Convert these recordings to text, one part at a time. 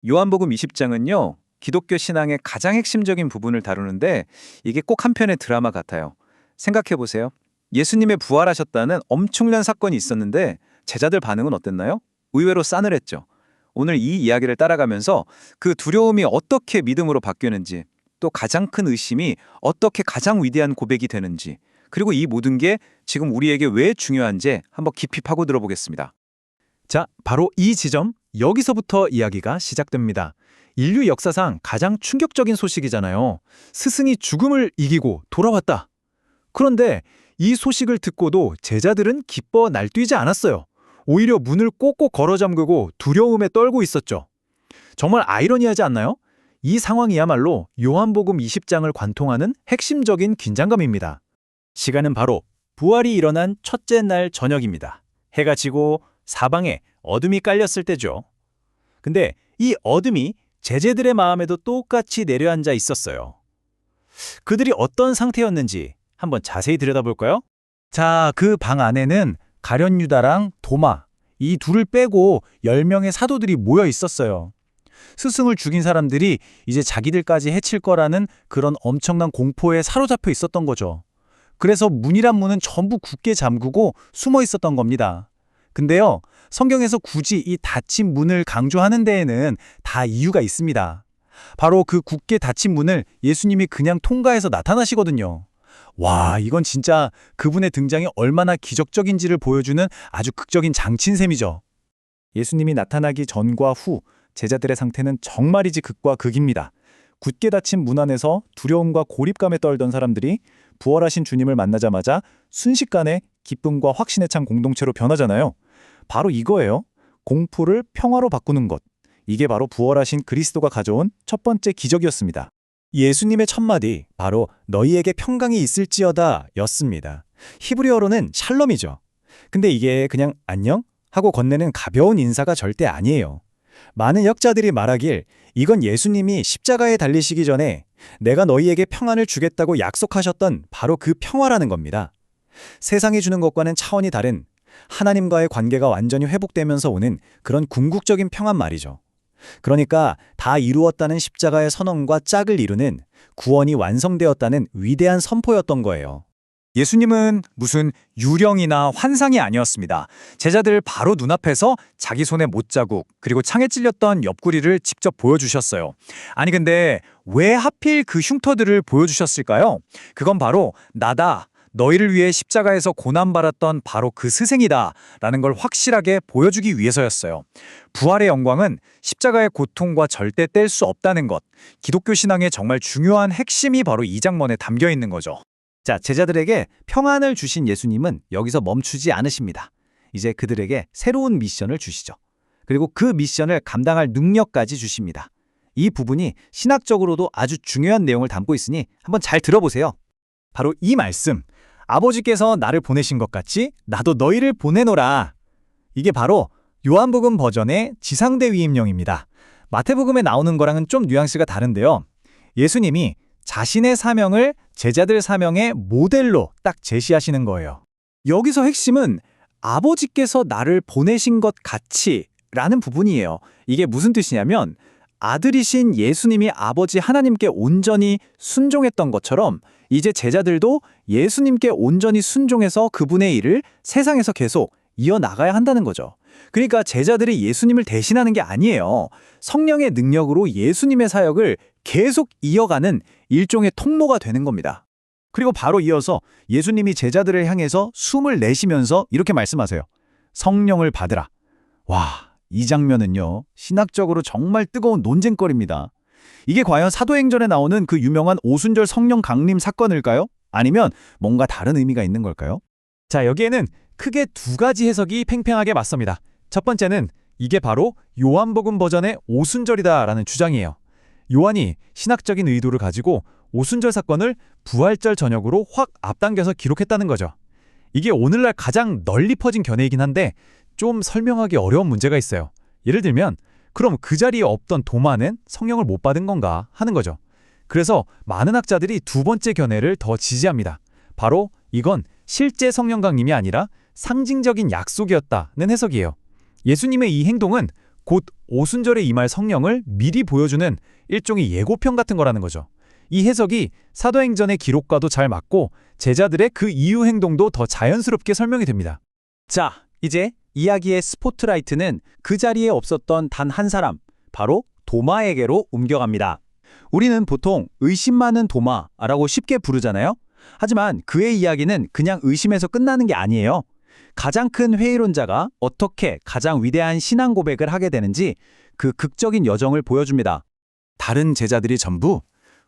요한복음 20장은요, 기독교 신앙의 가장 핵심적인 부분을 다루는데 이게 꼭 한 편의 드라마 같아요. 생각해 보세요. 예수님의 부활하셨다는 엄청난 사건이 있었는데 제자들 반응은 어땠나요? 의외로 싸늘했죠. 오늘 이 이야기를 따라가면서 그 두려움이 어떻게 믿음으로 바뀌는지, 또 가장 큰 의심이 어떻게 가장 위대한 고백이 되는지, 그리고 이 모든 게 지금 우리에게 왜 중요한지 한번 깊이 파고 들어보겠습니다. 자, 바로 이 지점, 여기서부터 이야기가 시작됩니다. 인류 역사상 가장 충격적인 소식이잖아요. 스승이 죽음을 이기고 돌아왔다. 그런데 이 소식을 듣고도 제자들은 기뻐 날뛰지 않았어요. 오히려 문을 꼭꼭 걸어 잠그고 두려움에 떨고 있었죠. 정말 아이러니하지 않나요? 이 상황이야말로 요한복음 20장을 관통하는 핵심적인 긴장감입니다. 시간은 바로 부활이 일어난 첫째 날 저녁입니다. 해가 지고 사방에 어둠이 깔렸을 때죠. 근데 이 어둠이 제자들의 마음에도 똑같이 내려앉아 있었어요. 그들이 어떤 상태였는지 한번 자세히 들여다볼까요? 자, 그 방 안에는 가룟 유다랑 도마, 이 둘을 빼고 10명의 사도들이 모여 있었어요. 스승을 죽인 사람들이 이제 자기들까지 해칠 거라는 그런 엄청난 공포에 사로잡혀 있었던 거죠. 그래서 문이란 문은 전부 굳게 잠그고 숨어 있었던 겁니다. 근데요, 성경에서 굳이 이 닫힌 문을 강조하는 데에는 다 이유가 있습니다. 바로 그 굳게 닫힌 문을 예수님이 그냥 통과해서 나타나시거든요. 와, 이건 진짜 그분의 등장이 얼마나 기적적인지를 보여주는 아주 극적인 장치인 셈이죠. 예수님이 나타나기 전과 후 제자들의 상태는 정말이지 극과 극입니다. 굳게 닫힌 문 안에서 두려움과 고립감에 떨던 사람들이 부활하신 주님을 만나자마자 순식간에 기쁨과 확신에 찬 공동체로 변하잖아요. 바로 이거예요. 공포를 평화로 바꾸는 것. 이게 바로 부활하신 그리스도가 가져온 첫 번째 기적이었습니다. 예수님의 첫마디, 바로 너희에게 평강이 있을지어다 였습니다. 히브리어로는 샬롬이죠. 근데 이게 그냥 안녕? 하고 건네는 가벼운 인사가 절대 아니에요. 많은 역자들이 말하길 이건 예수님이 십자가에 달리시기 전에 내가 너희에게 평안을 주겠다고 약속하셨던 바로 그 평화라는 겁니다. 세상이 주는 것과는 차원이 다른 하나님과의 관계가 완전히 회복되면서 오는 그런 궁극적인 평안 말이죠. 그러니까 다 이루었다는 십자가의 선언과 짝을 이루는 구원이 완성되었다는 위대한 선포였던 거예요. 예수님은 무슨 유령이나 환상이 아니었습니다. 제자들 바로 눈앞에서 자기 손에 못자국, 그리고 창에 찔렸던 옆구리를 직접 보여주셨어요. 아니 근데 왜 하필 그 흉터들을 보여주셨을까요? 그건 바로 나다, 너희를 위해 십자가에서 고난받았던 바로 그 스승이다 라는 걸 확실하게 보여주기 위해서였어요. 부활의 영광은 십자가의 고통과 절대 뗄 수 없다는 것, 기독교 신앙의 정말 중요한 핵심이 바로 이 장면에 담겨 있는 거죠. 자, 제자들에게 평안을 주신 예수님은 여기서 멈추지 않으십니다. 이제 그들에게 새로운 미션을 주시죠. 그리고 그 미션을 감당할 능력까지 주십니다. 이 부분이 신학적으로도 아주 중요한 내용을 담고 있으니 한번 잘 들어보세요. 바로 이 말씀, 아버지께서 나를 보내신 것 같이 나도 너희를 보내노라. 이게 바로 요한복음 버전의 지상대 위임령입니다. 마태복음에 나오는 거랑은 좀 뉘앙스가 다른데요. 예수님이 자신의 사명을 제자들 사명의 모델로 딱 제시하시는 거예요. 여기서 핵심은 아버지께서 나를 보내신 것 같이 라는 부분이에요. 이게 무슨 뜻이냐면 아들이신 예수님이 아버지 하나님께 온전히 순종했던 것처럼 이제 제자들도 예수님께 온전히 순종해서 그분의 일을 세상에서 계속 이어나가야 한다는 거죠. 그러니까 제자들이 예수님을 대신하는 게 아니에요. 성령의 능력으로 예수님의 사역을 계속 이어가는 일종의 통로가 되는 겁니다. 그리고 바로 이어서 예수님이 제자들을 향해서 숨을 내쉬면서 이렇게 말씀하세요. 성령을 받으라. 와, 이 장면은요, 신학적으로 정말 뜨거운 논쟁거리입니다. 이게 과연 사도행전에 나오는 그 유명한 오순절 성령 강림 사건일까요? 아니면 뭔가 다른 의미가 있는 걸까요? 자, 여기에는 크게 두 가지 해석이 팽팽하게 맞섭니다. 첫 번째는 이게 바로 요한복음 버전의 오순절이다라는 주장이에요. 요한이 신학적인 의도를 가지고 오순절 사건을 부활절 저녁으로 확 앞당겨서 기록했다는 거죠. 이게 오늘날 가장 널리 퍼진 견해이긴 한데 좀 설명하기 어려운 문제가 있어요. 예를 들면 그럼 그 자리에 없던 도마는 성령을 못 받은 건가 하는 거죠. 그래서 많은 학자들이 두 번째 견해를 더 지지합니다. 바로 이건 실제 성령 강림이 아니라 상징적인 약속이었다는 해석이에요. 예수님의 이 행동은 곧 오순절에 임할 성령을 미리 보여주는 일종의 예고편 같은 거라는 거죠. 이 해석이 사도행전의 기록과도 잘 맞고 제자들의 그 이후 행동도 더 자연스럽게 설명이 됩니다. 자, 이제 이야기의 스포트라이트는 그 자리에 없었던 단 한 사람, 바로 도마에게로 옮겨갑니다. 우리는 보통 의심 많은 도마라고 쉽게 부르잖아요. 하지만 그의 이야기는 그냥 의심에서 끝나는 게 아니에요. 가장 큰 회의론자가 어떻게 가장 위대한 신앙 고백을 하게 되는지 그 극적인 여정을 보여줍니다. 다른 제자들이 전부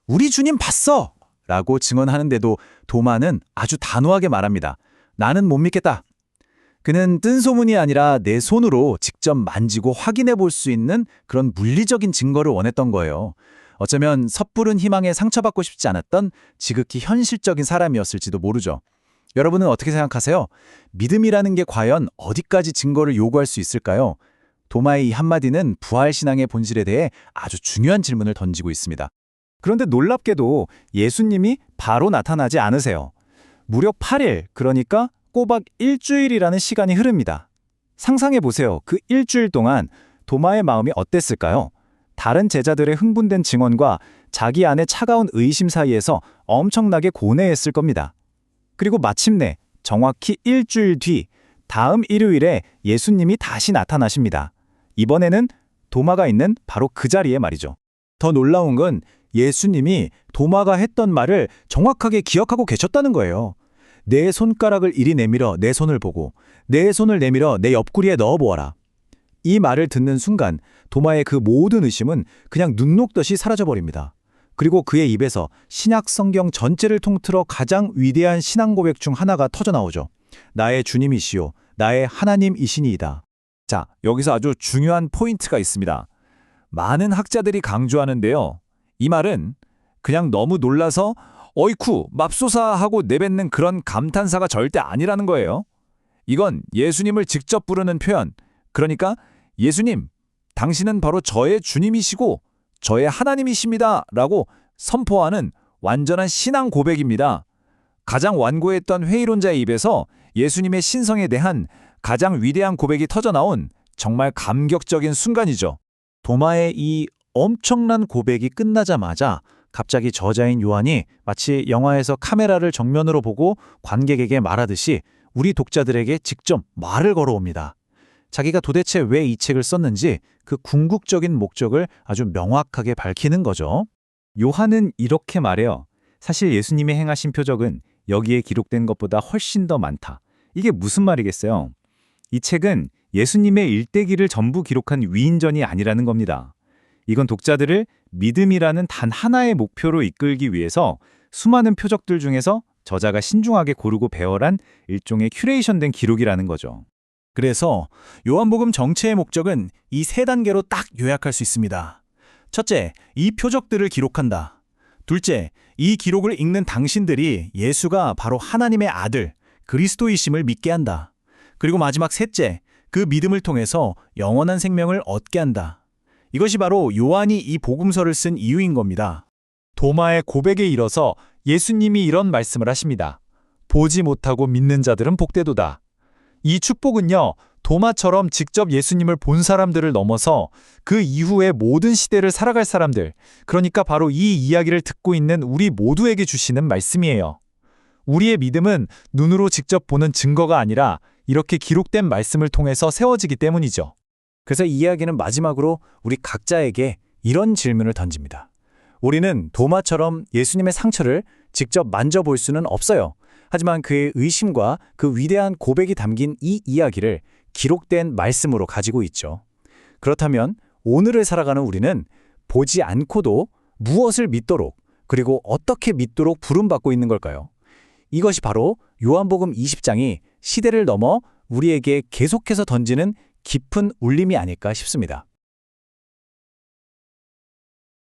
우리 주님 봤어! 라고 증언하는데도 도마는 아주 단호하게 말합니다. 나는 못 믿겠다. 그는 뜬 소문이 아니라 내 손으로 직접 만지고 확인해 볼 수 있는 그런 물리적인 증거를 원했던 거예요. 어쩌면 섣부른 희망에 상처받고 싶지 않았던 지극히 현실적인 사람이었을지도 모르죠. 여러분은 어떻게 생각하세요? 믿음이라는 게 과연 어디까지 증거를 요구할 수 있을까요? 도마의 이 한마디는 부활신앙의 본질에 대해 아주 중요한 질문을 던지고 있습니다. 그런데 놀랍게도 예수님이 바로 나타나지 않으세요. 무려 8일, 그러니까 꼬박 일주일이라는 시간이 흐릅니다. 상상해 보세요. 그 일주일 동안 도마의 마음이 어땠을까요? 다른 제자들의 흥분된 증언과 자기 안의 차가운 의심 사이에서 엄청나게 고뇌했을 겁니다. 그리고 마침내 정확히 일주일 뒤 다음 일요일에 예수님이 다시 나타나십니다. 이번에는 도마가 있는 바로 그 자리에 말이죠. 더 놀라운 건 예수님이 도마가 했던 말을 정확하게 기억하고 계셨다는 거예요. 내 손가락을 이리 내밀어 내 손을 보고 내 손을 내밀어 내 옆구리에 넣어보아라. 이 말을 듣는 순간 도마의 그 모든 의심은 그냥 눈 녹듯이 사라져버립니다. 그리고 그의 입에서 신약 성경 전체를 통틀어 가장 위대한 신앙 고백 중 하나가 터져나오죠. 나의 주님이시요 나의 하나님이시니이다. 자, 여기서 아주 중요한 포인트가 있습니다. 많은 학자들이 강조하는데요. 이 말은 그냥 너무 놀라서 어이쿠 맙소사 하고 내뱉는 그런 감탄사가 절대 아니라는 거예요. 이건 예수님을 직접 부르는 표현, 그러니까 예수님, 당신은 바로 저의 주님이시고 저의 하나님이십니다 라고 선포하는 완전한 신앙 고백입니다. 가장 완고했던 회의론자의 입에서 예수님의 신성에 대한 가장 위대한 고백이 터져나온 정말 감격적인 순간이죠. 도마의 이 엄청난 고백이 끝나자마자 갑자기 저자인 요한이 마치 영화에서 카메라를 정면으로 보고 관객에게 말하듯이 우리 독자들에게 직접 말을 걸어옵니다. 자기가 도대체 왜 이 책을 썼는지 그 궁극적인 목적을 아주 명확하게 밝히는 거죠. 요한은 이렇게 말해요. 사실 예수님이 행하신 표적은 여기에 기록된 것보다 훨씬 더 많다. 이게 무슨 말이겠어요? 이 책은 예수님의 일대기를 전부 기록한 위인전이 아니라는 겁니다. 이건 독자들을 믿음이라는 단 하나의 목표로 이끌기 위해서 수많은 표적들 중에서 저자가 신중하게 고르고 배열한 일종의 큐레이션된 기록이라는 거죠. 그래서 요한복음 정체의 목적은 이 세 단계로 딱 요약할 수 있습니다. 첫째, 이 표적들을 기록한다. 둘째, 이 기록을 읽는 당신들이 예수가 바로 하나님의 아들, 그리스도이심을 믿게 한다. 그리고 마지막 셋째, 그 믿음을 통해서 영원한 생명을 얻게 한다. 이것이 바로 요한이 이 복음서를 쓴 이유인 겁니다. 도마의 고백에 이뤄서 예수님이 이런 말씀을 하십니다. 보지 못하고 믿는 자들은 복되도다. 이 축복은요, 도마처럼 직접 예수님을 본 사람들을 넘어서 그 이후의 모든 시대를 살아갈 사람들, 그러니까 바로 이 이야기를 듣고 있는 우리 모두에게 주시는 말씀이에요. 우리의 믿음은 눈으로 직접 보는 증거가 아니라 이렇게 기록된 말씀을 통해서 세워지기 때문이죠. 그래서 이 이야기는 마지막으로 우리 각자에게 이런 질문을 던집니다. 우리는 도마처럼 예수님의 상처를 직접 만져볼 수는 없어요. 하지만 그의 의심과 그 위대한 고백이 담긴 이 이야기를 기록된 말씀으로 가지고 있죠. 그렇다면 오늘을 살아가는 우리는 보지 않고도 무엇을 믿도록, 그리고 어떻게 믿도록 부름받고 있는 걸까요? 이것이 바로 요한복음 20장이 시대를 넘어 우리에게 계속해서 던지는 깊은 울림이 아닐까 싶습니다.